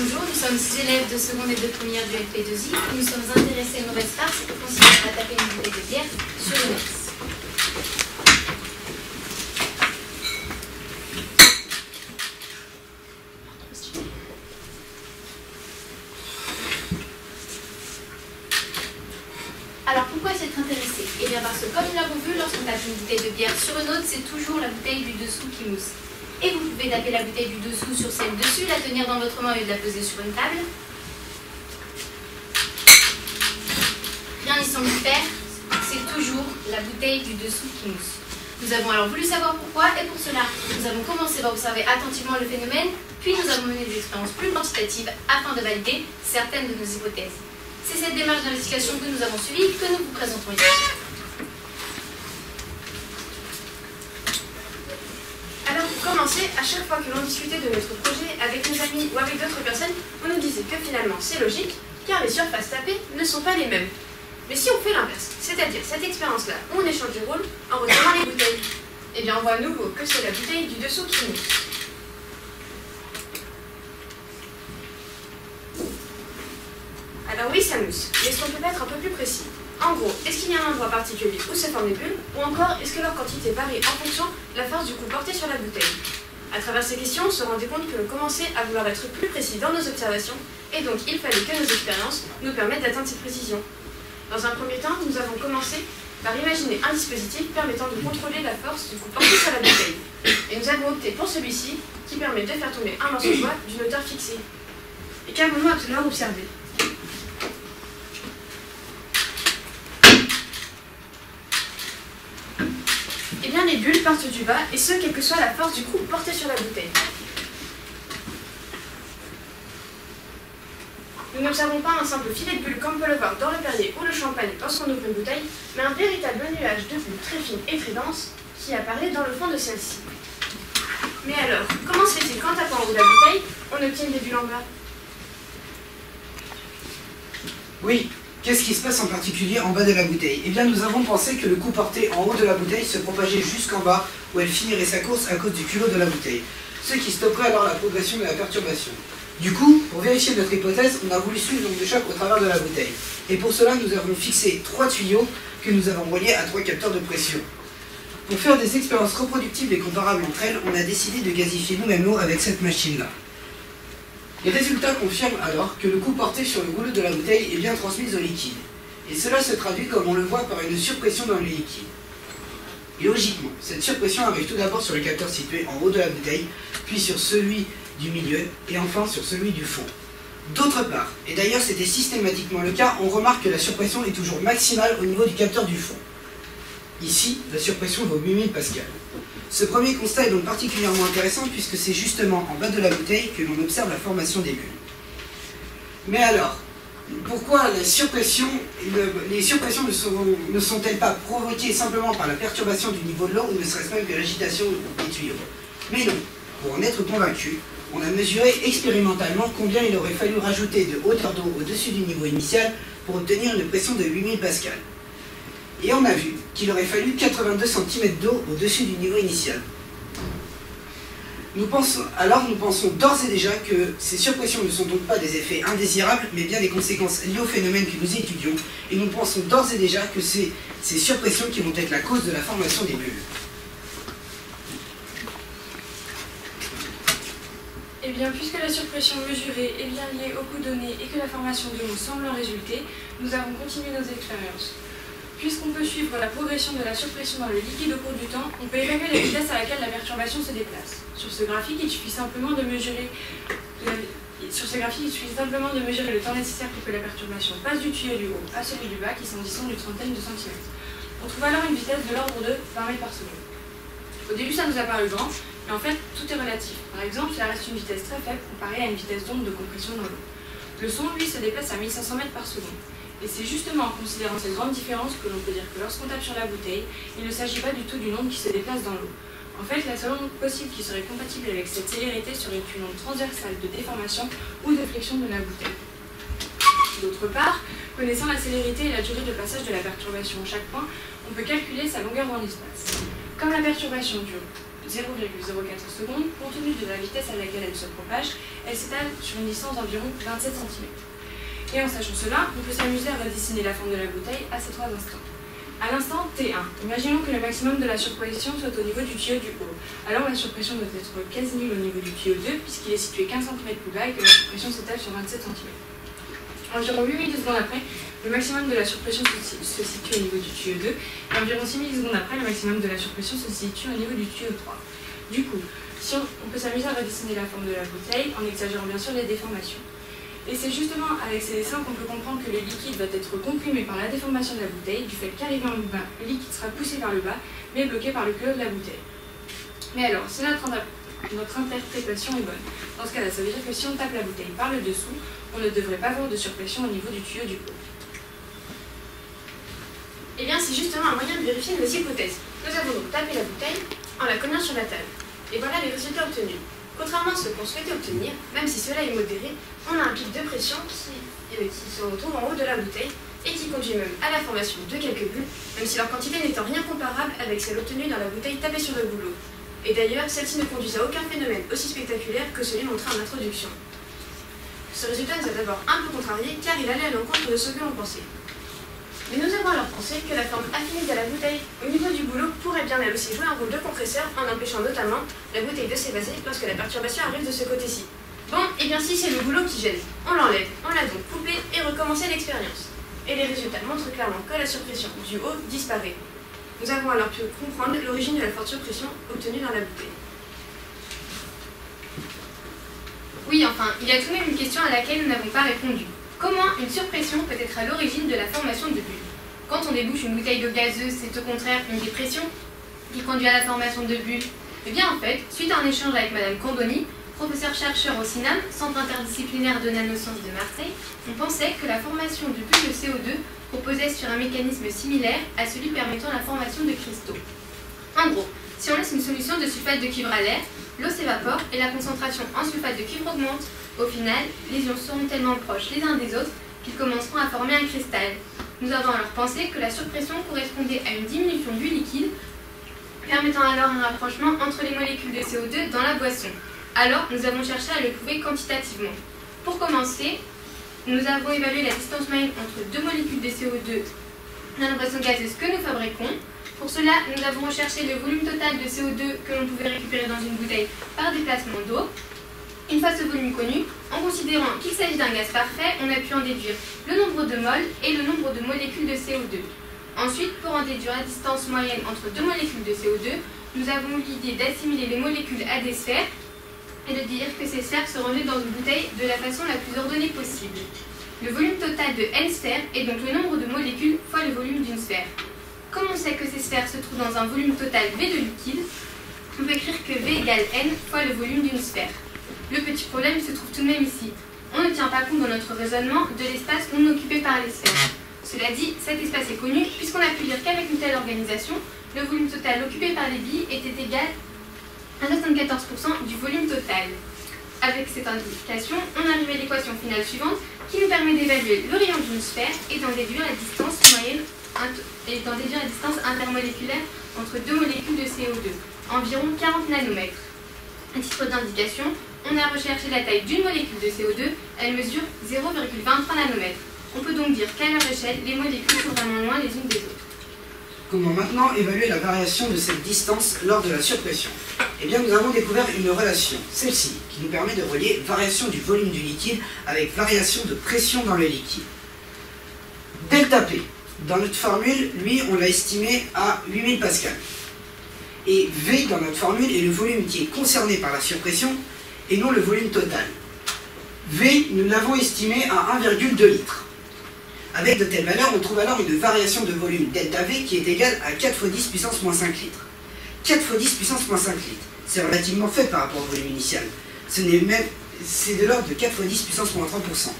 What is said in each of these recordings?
Bonjour, nous sommes 6 élèves de seconde et de première du LP2I. Nous sommes intéressés à une mauvaise farce qui consiste à taper une bouteille de bière sur une messe. Alors pourquoi s'être intéressé? Eh bien parce que comme nous l'avons vu, lorsqu'on tape une bouteille de bière sur une autre, c'est toujours la bouteille du dessous qui mousse. Et vous pouvez taper la bouteille du dessous sur celle dessus, la tenir dans votre main et de la poser sur une table. Rien n'y semble faire, c'est toujours la bouteille du dessous qui mousse. Nous avons alors voulu savoir pourquoi, et pour cela, nous avons commencé par observer attentivement le phénomène, puis nous avons mené des expériences plus quantitatives afin de valider certaines de nos hypothèses. C'est cette démarche d'investigation que nous avons suivie que nous vous présentons ici. Alors pour commencer, à chaque fois que l'on discutait de notre projet avec nos amis ou avec d'autres personnes, on nous disait que finalement c'est logique, car les surfaces tapées ne sont pas les mêmes. Mais si on fait l'inverse, c'est-à-dire cette expérience-là, où on échange du rôle en retournant les bouteilles, eh bien on voit à nouveau que c'est la bouteille du dessous qui mousse. Alors oui, ça mousse, mais est-ce qu'on peut être un peu plus précis? En gros, est-ce qu'il y a un endroit particulier où se forment des bulles, ou encore est-ce que leur quantité varie en fonction de la force du coup porté sur la bouteille? À travers ces questions, on se rendait compte que l'on commençait à vouloir être plus précis dans nos observations, et donc il fallait que nos expériences nous permettent d'atteindre ces précisions. Dans un premier temps, nous avons commencé par imaginer un dispositif permettant de contrôler la force du coup porté sur la bouteille. Et nous avons opté pour celui-ci, qui permet de faire tomber un morceau de bois d'une hauteur fixée. Et qu'avons-nous alors observé? Eh bien, les bulles partent du bas, et ce, quelle que soit la force du coup portée sur la bouteille. Nous n'observons pas un simple filet de bulles comme on peut le voir dans le Perrier ou le Champagne lorsqu'on ouvre une bouteille, mais un véritable nuage de bulles très fines et très denses qui apparaît dans le fond de celle-ci. Mais alors, comment se fait-il qu'en tapant en haut de la bouteille, on obtienne des bulles en bas? Oui, qu'est-ce qui se passe en particulier en bas de la bouteille? Eh bien, nous avons pensé que le coup porté en haut de la bouteille se propageait jusqu'en bas, où elle finirait sa course à cause du culot de la bouteille, ce qui stopperait alors la progression de la perturbation. Du coup, pour vérifier notre hypothèse, on a voulu suivre l'onde de choc au travers de la bouteille. Et pour cela, nous avons fixé 3 tuyaux que nous avons reliés à 3 capteurs de pression. Pour faire des expériences reproductibles et comparables entre elles, on a décidé de gazifier nous-mêmes l'eau avec cette machine-là. Les résultats confirment alors que le coup porté sur le goulot de la bouteille est bien transmis au liquide. Et cela se traduit, comme on le voit, par une surpression dans le liquide. Et logiquement, cette surpression arrive tout d'abord sur le capteur situé en haut de la bouteille, puis sur celui du milieu, et enfin sur celui du fond. D'autre part, et d'ailleurs c'était systématiquement le cas, on remarque que la surpression est toujours maximale au niveau du capteur du fond. Ici, la surpression vaut 8000 pascal. Ce premier constat est donc particulièrement intéressant puisque c'est justement en bas de la bouteille que l'on observe la formation des bulles. Mais alors, pourquoi les surpressions ne sont-elles pas provoquées simplement par la perturbation du niveau de l'eau ou ne serait-ce même que l'agitation des tuyaux? Mais non, pour en être convaincu, on a mesuré expérimentalement combien il aurait fallu rajouter de hauteur d'eau au-dessus du niveau initial pour obtenir une pression de 8000 pascal. Et on a vu qu'il aurait fallu 82 cm d'eau au-dessus du niveau initial. Nous pensons d'ores et déjà que ces surpressions ne sont donc pas des effets indésirables, mais bien des conséquences liées au phénomène que nous étudions, et nous pensons d'ores et déjà que c'est ces surpressions qui vont être la cause de la formation des bulles. Eh bien, puisque la surpression mesurée est bien liée au coût donné et que la formation de l'eau semble en résulter, nous avons continué nos expériences. Puisqu'on peut suivre la progression de la surpression dans le liquide au cours du temps, on peut évaluer la vitesse à laquelle la perturbation se déplace. Sur ce graphique, il suffit simplement de mesurer le temps nécessaire pour que la perturbation passe du tuyau du haut à celui du bas, qui sont en distance d'une trentaine de centimètres. On trouve alors une vitesse de l'ordre de 20 mètres par seconde. Au début, ça nous a paru grand, mais en fait, tout est relatif. Par exemple, cela reste une vitesse très faible comparée à une vitesse d'onde de compression dans l'eau. Le son, lui, se déplace à 1500 mètres par seconde. Et c'est justement en considérant cette grande différence que l'on peut dire que lorsqu'on tape sur la bouteille, il ne s'agit pas du tout d'une onde qui se déplace dans l'eau. En fait, la seule onde possible qui serait compatible avec cette célérité serait une onde transversale de déformation ou de flexion de la bouteille. D'autre part, connaissant la célérité et la durée de passage de la perturbation à chaque point, on peut calculer sa longueur dans l'espace. Comme la perturbation dure 0,04 secondes, compte tenu de la vitesse à laquelle elle se propage, elle s'étale sur une distance d'environ 27 cm. Et en sachant cela, on peut s'amuser à redessiner la forme de la bouteille à ces trois instants. À l'instant T1, imaginons que le maximum de la surpression soit au niveau du tuyau du haut. Alors la surpression doit être quasi nulle au niveau du tuyau 2 puisqu'il est situé 15 cm plus bas et que la surpression s'étale sur 27 cm. Environ 8 millisecondes après, le maximum de la surpression se situe au niveau du tuyau 2 et environ 6 millisecondes après, le maximum de la surpression se situe au niveau du tuyau 3. Du coup, on peut s'amuser à redessiner la forme de la bouteille en exagérant bien sûr les déformations. Et c'est justement avec ces dessins qu'on peut comprendre que le liquide va être comprimé par la déformation de la bouteille, du fait qu'arrivé en bas, le liquide sera poussé vers le bas, mais bloqué par le culot de la bouteille. Mais alors, si notre interprétation est bonne, dans ce cas-là, ça veut dire que si on tape la bouteille par le dessous, on ne devrait pas voir de surpression au niveau du tuyau du haut. Eh bien, c'est justement un moyen de vérifier nos hypothèses. Nous avons donc tapé la bouteille en la cognant sur la table. Et voilà les résultats obtenus. Contrairement à ce qu'on souhaitait obtenir, même si cela est modéré, on a un pic de pression qui se retrouve en haut de la bouteille et qui conduit même à la formation de quelques bulles, même si leur quantité n'est en rien comparable avec celle obtenue dans la bouteille tapée sur le goulot. Et d'ailleurs, celle-ci ne conduisent à aucun phénomène aussi spectaculaire que celui montré en introduction. Ce résultat nous a d'abord un peu contrariés car il allait à l'encontre de ce que l'on pensait. Mais nous avons alors pensé que la forme affinée de la bouteille au niveau du goulot pourrait bien elle aussi jouer un rôle de compresseur en empêchant notamment la bouteille de s'évaser lorsque la perturbation arrive de ce côté-ci. Bon, et bien si c'est le goulot qui gêne, on l'enlève, on l'a donc coupé et recommencé l'expérience. Et les résultats montrent clairement que la surpression du haut disparaît. Nous avons alors pu comprendre l'origine de la forte surpression obtenue dans la bouteille. Oui, enfin, il y a tout de même une question à laquelle nous n'avons pas répondu. Comment une surpression peut être à l'origine de la formation de bulles? Quand on débouche une bouteille d'eau gazeuse, c'est au contraire une dépression qui conduit à la formation de bulles. Eh bien en fait, suite à un échange avec Madame Candoni, professeur-chercheur au CINAM, Centre interdisciplinaire de nanosciences de Marseille, on pensait que la formation de bulles de CO2 reposait sur un mécanisme similaire à celui permettant la formation de cristaux. En gros, si on laisse une solution de sulfate de cuivre à l'air, l'eau s'évapore et la concentration en sulfate de cuivre augmente. Au final, les ions seront tellement proches les uns des autres qu'ils commenceront à former un cristal. Nous avons alors pensé que la surpression correspondait à une diminution du liquide, permettant alors un rapprochement entre les molécules de CO2 dans la boisson. Alors, nous avons cherché à le prouver quantitativement. Pour commencer, nous avons évalué la distance moyenne entre deux molécules de CO2 dans la boisson gazeuse que nous fabriquons. Pour cela, nous avons recherché le volume total de CO2 que l'on pouvait récupérer dans une bouteille par déplacement d'eau. Une fois ce volume connu, en considérant qu'il s'agit d'un gaz parfait, on a pu en déduire le nombre de moles et le nombre de molécules de CO2. Ensuite, pour en déduire la distance moyenne entre deux molécules de CO2, nous avons eu l'idée d'assimiler les molécules à des sphères et de dire que ces sphères se rangeaient dans une bouteille de la façon la plus ordonnée possible. Le volume total de n sphères est donc le nombre de molécules fois le volume d'une sphère. Comme on sait que ces sphères se trouvent dans un volume total V de liquide, on peut écrire que V égale n fois le volume d'une sphère. Le petit problème se trouve tout de même ici. On ne tient pas compte dans notre raisonnement de l'espace non occupé par les sphères. Cela dit, cet espace est connu puisqu'on a pu dire qu'avec une telle organisation, le volume total occupé par les billes était égal à 74% du volume total. Avec cette indication, on arrive à l'équation finale suivante qui nous permet d'évaluer le rayon d'une sphère et d'en déduire la distance moyenne et d'en déduire la distance intermoléculaire entre deux molécules de CO2, environ 40 nanomètres. À titre d'indication, on a recherché la taille d'une molécule de CO2, elle mesure 0,23 nanomètres. On peut donc dire qu'à leur échelle, les molécules sont vraiment loin les unes des autres. Comment maintenant évaluer la variation de cette distance lors de la surpression? Eh bien, nous avons découvert une relation, celle-ci, qui nous permet de relier variation du volume du liquide avec variation de pression dans le liquide. Delta P, dans notre formule, lui, on l'a estimé à 8000 pascal. Et V, dans notre formule, est le volume qui est concerné par la surpression et non le volume total. V, nous l'avons estimé à 1,2 litre. Avec de telles valeurs, on trouve alors une variation de volume delta V qui est égale à 4 fois 10 puissance moins 5 litres. 4 fois 10 puissance moins 5 litres, c'est relativement faible par rapport au volume initial. C'est de l'ordre de 4 fois 10 puissance moins 30%.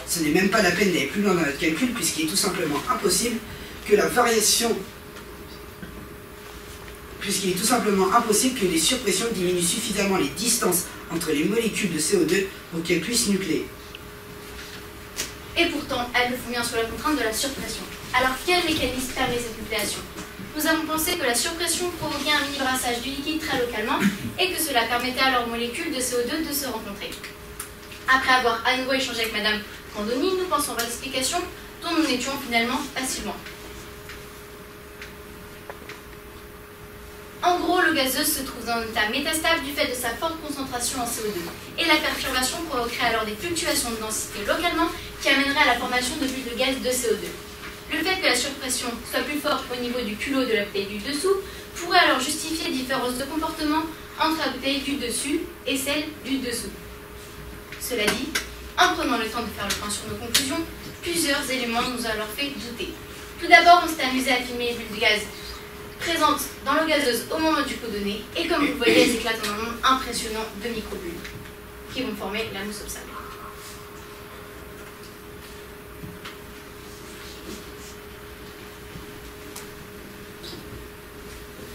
Ce n'est même pas la peine d'aller plus loin dans notre calcul puisqu'il est tout simplement impossible que la variation les surpressions diminuent suffisamment les distances entre les molécules de CO2 pour qu'elles puissent nucléer. Et pourtant, elles le font bien sous la contrainte de la surpression. Alors quel mécanisme permet cette nucléation? nous avons pensé que la surpression provoquait un mini-brassage du liquide très localement et que cela permettait à leurs molécules de CO2 de se rencontrer. Après avoir à nouveau échangé avec Madame Candoni, nous pensons à l'explication dont nous n'étions finalement pas si loin. En gros, l'eau gazeuse se trouve dans un état métastable du fait de sa forte concentration en CO2. Et la perturbation provoquerait alors des fluctuations de densité localement qui amèneraient à la formation de bulles de gaz de CO2. Le fait que la surpression soit plus forte au niveau du culot de la bouteille du dessous pourrait alors justifier différences de comportement entre la bouteille du dessus et celle du dessous. Cela dit, en prenant le temps de faire le point sur nos conclusions, plusieurs éléments nous ont alors fait douter. Tout d'abord, on s'est amusé à filmer les bulles de gaz présentes dans l'eau gazeuse au moment du coup donné, et comme vous le voyez, elles éclatent en un nombre impressionnant de microbules qui vont former la mousse au sable.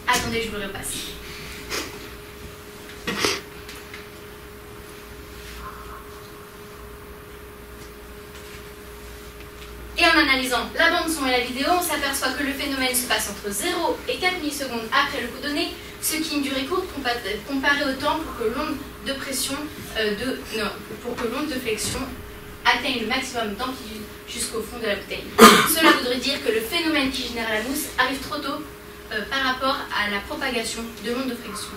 Attendez, je vous le repasse. Et en analysant la bande son et la vidéo, on s'aperçoit que le phénomène se passe entre 0 et 4 millisecondes après le coup donné, ce qui est une durée courte comparée au temps pour que l'onde de pression pour que l'onde de flexion atteigne le maximum d'amplitude jusqu'au fond de la bouteille. Cela voudrait dire que le phénomène qui génère la mousse arrive trop tôt par rapport à la propagation de l'onde de flexion.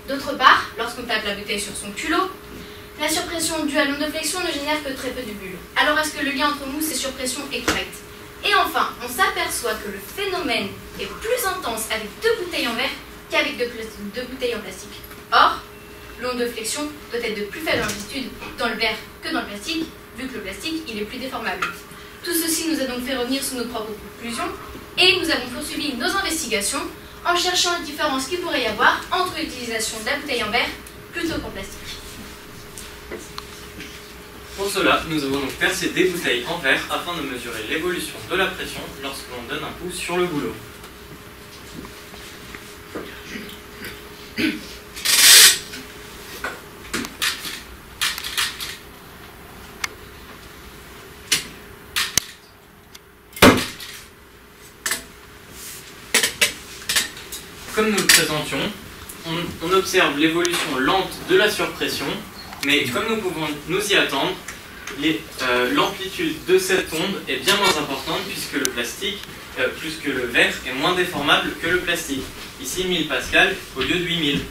D'autre part, lorsqu'on tape la bouteille sur son culot, la surpression due à l'onde de flexion ne génère que très peu de bulles. Alors est-ce que le lien entre mousse et surpression est correct? Et enfin, on s'aperçoit que le phénomène est plus intense avec deux bouteilles en verre qu'avec deux bouteilles en plastique. Or, l'onde de flexion doit être de plus faible amplitude dans le verre que dans le plastique, vu que le plastique il est plus déformable. Tout ceci nous a donc fait revenir sur nos propres conclusions et nous avons poursuivi nos investigations en cherchant les différences qu'il pourrait y avoir entre l'utilisation de la bouteille en verre plutôt qu'en plastique. Pour cela, nous avons donc percé des bouteilles en verre afin de mesurer l'évolution de la pression lorsque l'on donne un coup sur le goulot. Comme nous le présentions, on observe l'évolution lente de la surpression, mais comme nous pouvons nous y attendre, l'amplitude de cette onde est bien moins importante puisque le plastique, plus que le verre, est moins déformable que le plastique. Ici 1000 pascal au lieu de 8000.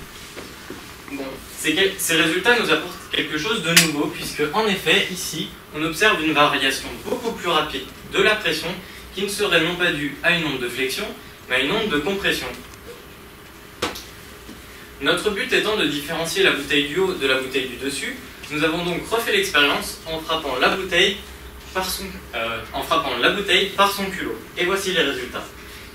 Bon, ces résultats nous apportent quelque chose de nouveau puisque en effet ici on observe une variation beaucoup plus rapide de la pression qui ne serait non pas due à une onde de flexion mais à une onde de compression. Notre but étant de différencier la bouteille du haut de la bouteille du dessus, nous avons donc refait l'expérience en frappant la bouteille par son culot. Et voici les résultats.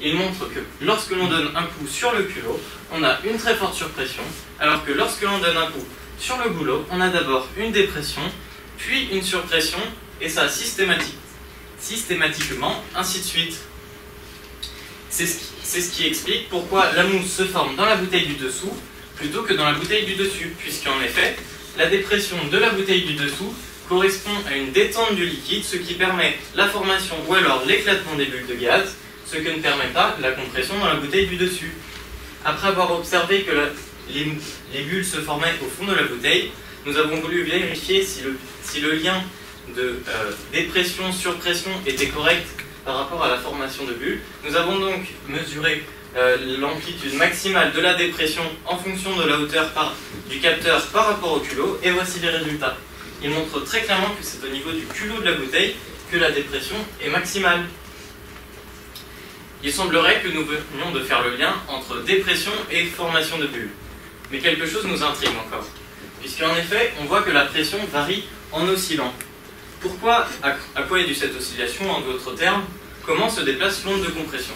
Il montre que lorsque l'on donne un coup sur le culot, on a une très forte surpression, alors que lorsque l'on donne un coup sur le goulot, on a d'abord une dépression, puis une surpression, et ça systématiquement, ainsi de suite. C'est ce qui explique pourquoi la mousse se forme dans la bouteille du dessous plutôt que dans la bouteille du dessus, puisqu'en effet, la dépression de la bouteille du dessous correspond à une détente du liquide, ce qui permet la formation ou alors l'éclatement des bulles de gaz, ce que ne permet pas la compression dans la bouteille du dessus. Après avoir observé que les bulles se formaient au fond de la bouteille, nous avons voulu vérifier si le lien de dépression-surpression était correct par rapport à la formation de bulles. Nous avons donc mesuré l'amplitude maximale de la dépression en fonction de la hauteur du capteur par rapport au culot, et voici les résultats. Il montre très clairement que c'est au niveau du culot de la bouteille que la dépression est maximale. Il semblerait que nous venions de faire le lien entre dépression et formation de bulles. Mais quelque chose nous intrigue encore, puisqu'en effet, on voit que la pression varie en oscillant. Pourquoi, à quoi est due cette oscillation? En d'autres termes, comment se déplace l'onde de compression?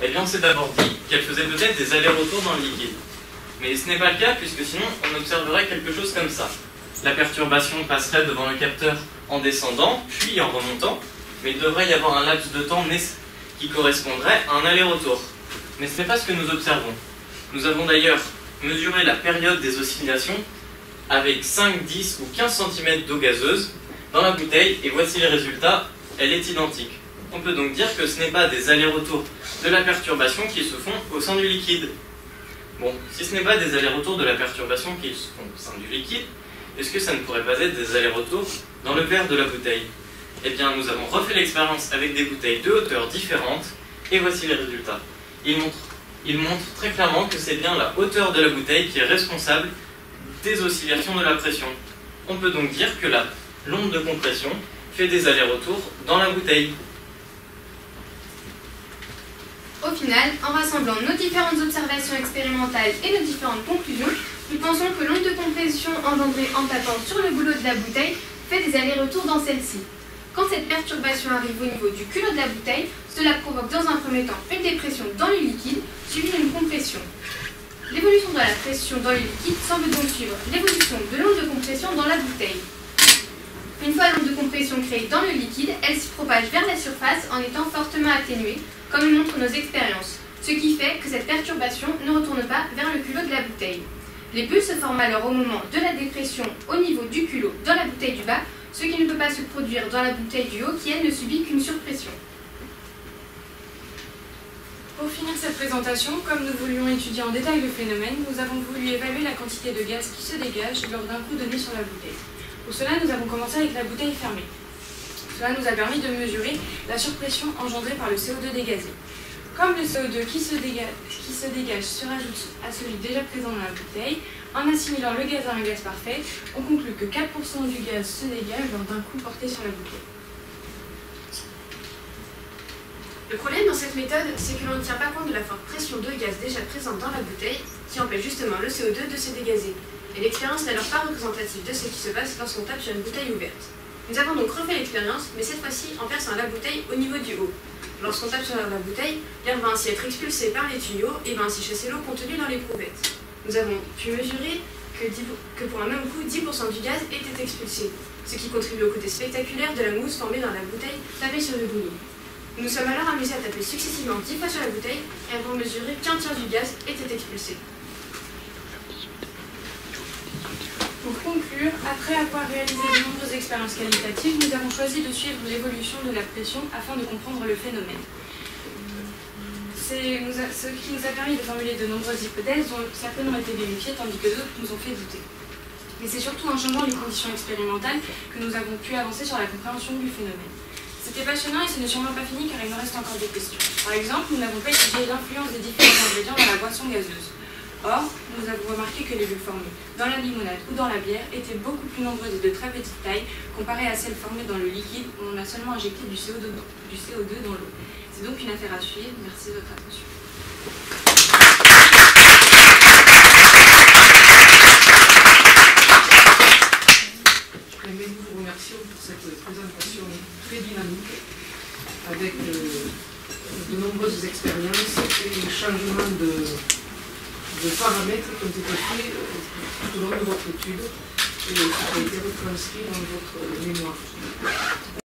Eh bien, on s'est d'abord dit qu'elle faisait peut-être des allers-retours dans le liquide. Mais ce n'est pas le cas, puisque sinon, on observerait quelque chose comme ça. La perturbation passerait devant le capteur en descendant, puis en remontant, mais il devrait y avoir un laps de temps qui correspondrait à un aller-retour. Mais ce n'est pas ce que nous observons. Nous avons d'ailleurs mesuré la période des oscillations avec 5, 10 ou 15 cm d'eau gazeuse dans la bouteille, et voici les résultats, elle est identique. On peut donc dire que ce n'est pas des allers-retours de la perturbation qui se font au sein du liquide. Bon, si ce n'est pas des allers-retours de la perturbation qui se font au sein du liquide, est-ce que ça ne pourrait pas être des allers-retours dans le verre de la bouteille? Eh bien, nous avons refait l'expérience avec des bouteilles de hauteurs différentes, et voici les résultats. Il montre très clairement que c'est bien la hauteur de la bouteille qui est responsable des oscillations de la pression. On peut donc dire que l'onde de compression fait des allers-retours dans la bouteille. Au final, en rassemblant nos différentes observations expérimentales et nos différentes conclusions, nous pensons que l'onde de compression engendrée en tapant sur le goulot de la bouteille fait des allers-retours dans celle-ci. Quand cette perturbation arrive au niveau du culot de la bouteille, cela provoque dans un premier temps une dépression dans le liquide, suivie d'une compression. L'évolution de la pression dans le liquide semble donc suivre l'évolution de l'onde de compression dans la bouteille. Une fois l'onde de compression créée dans le liquide, elle se propage vers la surface en étant fortement atténuée, comme le montrent nos expériences, ce qui fait que cette perturbation ne retourne pas vers le culot de la bouteille. Les bulles se forment alors au moment de la dépression au niveau du culot dans la bouteille du bas, ce qui ne peut pas se produire dans la bouteille du haut qui, elle, ne subit qu'une surpression. Pour finir cette présentation, comme nous voulions étudier en détail le phénomène, nous avons voulu évaluer la quantité de gaz qui se dégage lors d'un coup donné sur la bouteille. Pour cela, nous avons commencé avec la bouteille fermée. Cela nous a permis de mesurer la surpression engendrée par le CO2 dégazé. Comme le CO2 qui se dégage se rajoute à celui déjà présent dans la bouteille, en assimilant le gaz à un gaz parfait, on conclut que 4% du gaz se dégage lors d'un coup porté sur la bouteille. Le problème dans cette méthode, c'est que l'on ne tient pas compte de la forte pression de gaz déjà présente dans la bouteille, qui empêche justement le CO2 de se dégazer. Et l'expérience n'est alors pas représentative de ce qui se passe lorsqu'on tape sur une bouteille ouverte. Nous avons donc refait l'expérience, mais cette fois-ci en perçant la bouteille au niveau du haut. Lorsqu'on tape sur la bouteille, l'air va ainsi être expulsé par les tuyaux et va ainsi chasser l'eau contenue dans l'éprouvette. Nous avons pu mesurer que pour un même coup, 10% du gaz était expulsé, ce qui contribue au côté spectaculaire de la mousse formée dans la bouteille tapée sur le goulot. Nous sommes alors amusés à taper successivement 10 fois sur la bouteille et avons mesuré qu'un tiers du gaz était expulsé. Pour conclure, après avoir réalisé de nombreuses expériences qualitatives, nous avons choisi de suivre l'évolution de la pression afin de comprendre le phénomène. Ce qui nous a permis de formuler de nombreuses hypothèses dont certaines ont été vérifiées tandis que d'autres nous ont fait douter. Mais c'est surtout en changeant les conditions expérimentales que nous avons pu avancer sur la compréhension du phénomène. C'était passionnant et ce n'est sûrement pas fini car il nous reste encore des questions. Par exemple, nous n'avons pas étudié l'influence des différents ingrédients dans la boisson gazeuse. Or, nous avons remarqué que les bulles formées dans la limonade ou dans la bière étaient beaucoup plus nombreuses et de très petite taille comparées à celles formées dans le liquide où on a seulement injecté du CO2 dans l'eau. C'est donc une affaire à suivre. Merci de votre attention. Nous vous remercions pour cette présentation très dynamique avec de nombreuses expériences et changements de paramètres qui ont été faits tout au long de votre étude et qui ont été retranscrits dans votre mémoire.